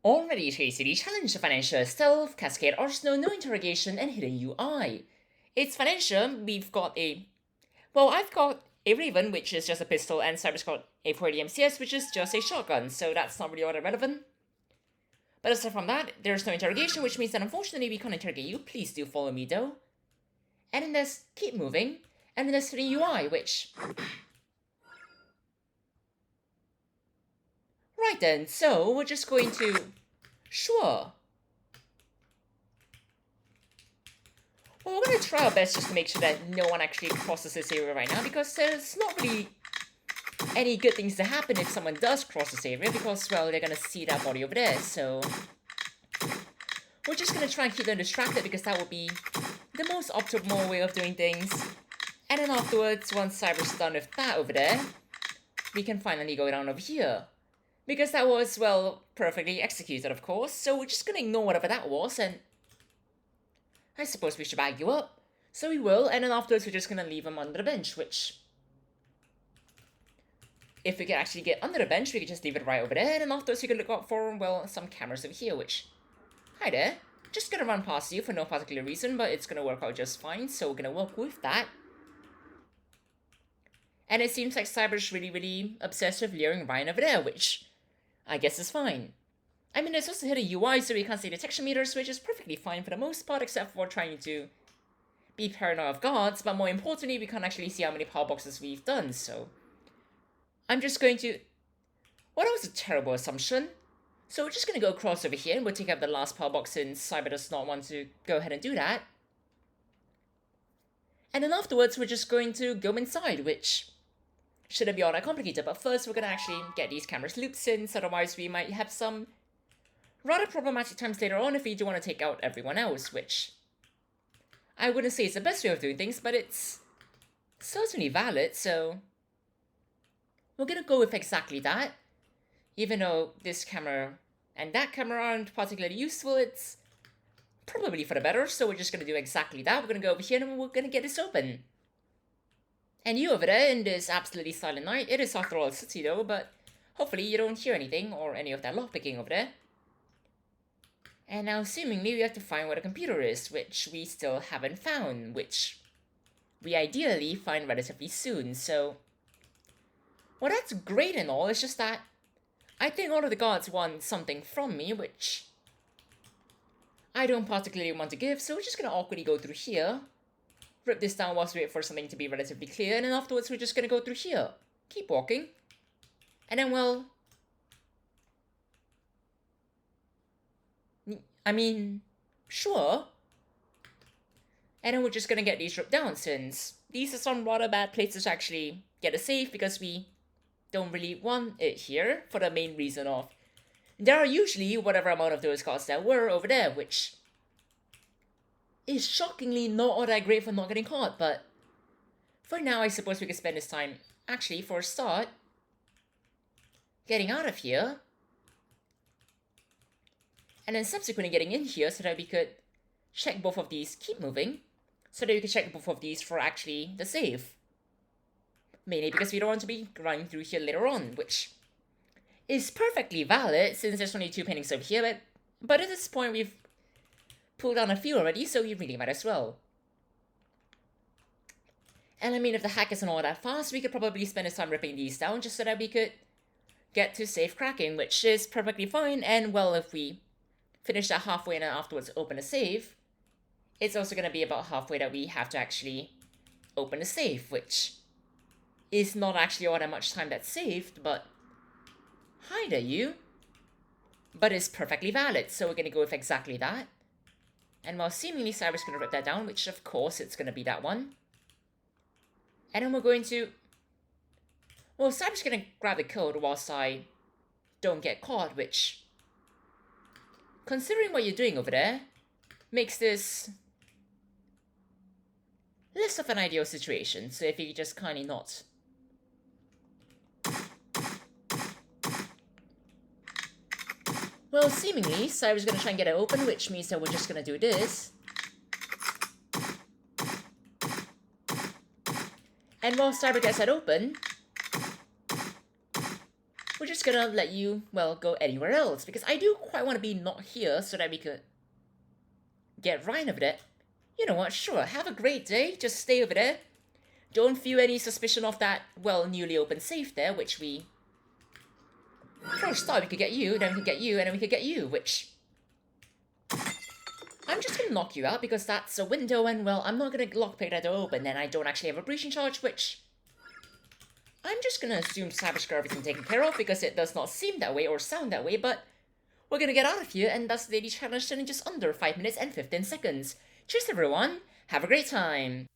Already Tracy, the challenge of Financier Stealth, Cascade Arsenal, no interrogation, and hidden UI. It's Financier, we've got a... Well, I've got a Raven, which is just a pistol, and Cyber's got a 40 MCS, which is just a shotgun, so that's not really all that relevant. But aside from that, there's no interrogation, which means that unfortunately we can't interrogate you. Please do follow me though. And then there's keep moving, and then there's hidden UI, which... Right then, so we're just going to... Sure. Well, we're going to try our best just to make sure that no one actually crosses this area right now, because there's not really any good things to happen if someone does cross this area, because, well, they're going to see that body over there, so... We're just going to try and keep them distracted, because that would be the most optimal way of doing things. And then afterwards, once Cyber's done with that over there, we can finally go down over here. Because that was, well, perfectly executed, of course, so we're just gonna ignore whatever that was, and... I suppose we should bag you up. So we will, and then afterwards we're just gonna leave him under the bench, which... If we could actually get under the bench, we could just leave it right over there, and then afterwards we could look out for, well, some cameras over here, which... Hi there. Just gonna run past you for no particular reason, but it's gonna work out just fine, so we're gonna work with that. And it seems like Cyber's really obsessed with luring Ryan over there, which... I guess it's fine. I mean, it's also hit a UI, so we can't see detection meters, which is perfectly fine for the most part, except for trying to be paranoid of guards, but more importantly, we can't actually see how many power boxes we've done, so... I'm just going to... Well, that was a terrible assumption. So we're just going to go across over here, and we'll take out the last power box since Cyber does not want to go ahead and do that. And then afterwards, we're just going to go inside, which... shouldn't be all that complicated, but first we're gonna actually get these cameras looped, since otherwise we might have some rather problematic times later on if we do want to take out everyone else, which I wouldn't say it's the best way of doing things, but it's certainly valid, so we're gonna go with exactly that. Even though this camera and that camera aren't particularly useful, it's probably for the better, so we're just gonna do exactly that. We're gonna go over here and we're gonna get this open. And you over there in this absolutely silent night, it is after all a city though, but hopefully you don't hear anything or any of that lockpicking over there. And now seemingly we have to find where the computer is, which we still haven't found, which we ideally find relatively soon, so... Well, that's great and all, it's just that I think all of the guards want something from me, which I don't particularly want to give, so we're just gonna awkwardly go through here. Rip this down whilst we wait for something to be relatively clear, and then afterwards we're just gonna go through here. Keep walking. And then, well... I mean... Sure. And then we're just gonna get these ripped down, since these are some rather bad places to actually get a save, because we don't really want it here, for the main reason of... There are usually whatever amount of those cards there were over there, which... is shockingly not all that great for not getting caught, but for now I suppose we could spend this time, actually, for a start, getting out of here, and then subsequently getting in here so that we could check both of these, keep moving, so that we could check both of these for actually the save. Mainly because we don't want to be running through here later on, which is perfectly valid since there's only 2 paintings over here, but at this point we've pulled down a few already, so we really might as well. And I mean, if the hack isn't all that fast, we could probably spend this time ripping these down just so that we could get to safe cracking, which is perfectly fine, and well, if we finish that halfway and then afterwards open a save, it's also going to be about halfway that we have to actually open a save, which is not actually all that much time that's saved, but hi there, you. But it's perfectly valid, so we're going to go with exactly that. And while seemingly Cyber's going to rip that down, which of course it's going to be that one. And then we're going to... Well, Cyber's going to grab the code whilst I don't get caught, which... considering what you're doing over there, makes this less of an ideal situation. So if you could just kindly not... Well, seemingly, Cyber's going to try and get it open, which means that we're just going to do this. And while Cyber gets that open, we're just gonna let you, well, go anywhere else, because I do quite want to be not here so that we could get right over it. You know what, sure, have a great day, just stay over there. Don't feel any suspicion of that, well, newly opened safe there, which we... First thought we could get you, then we could get you, and then we could get you, which... I'm just gonna knock you out because that's a window and, well, I'm not gonna lockpick that door open, then I don't actually have a breaching charge, which... I'm just gonna assume Savage got everything taken care of because it does not seem that way or sound that way, but we're gonna get out of here, and thus daily challenge in just under 5 minutes and 15 seconds. Cheers everyone, have a great time!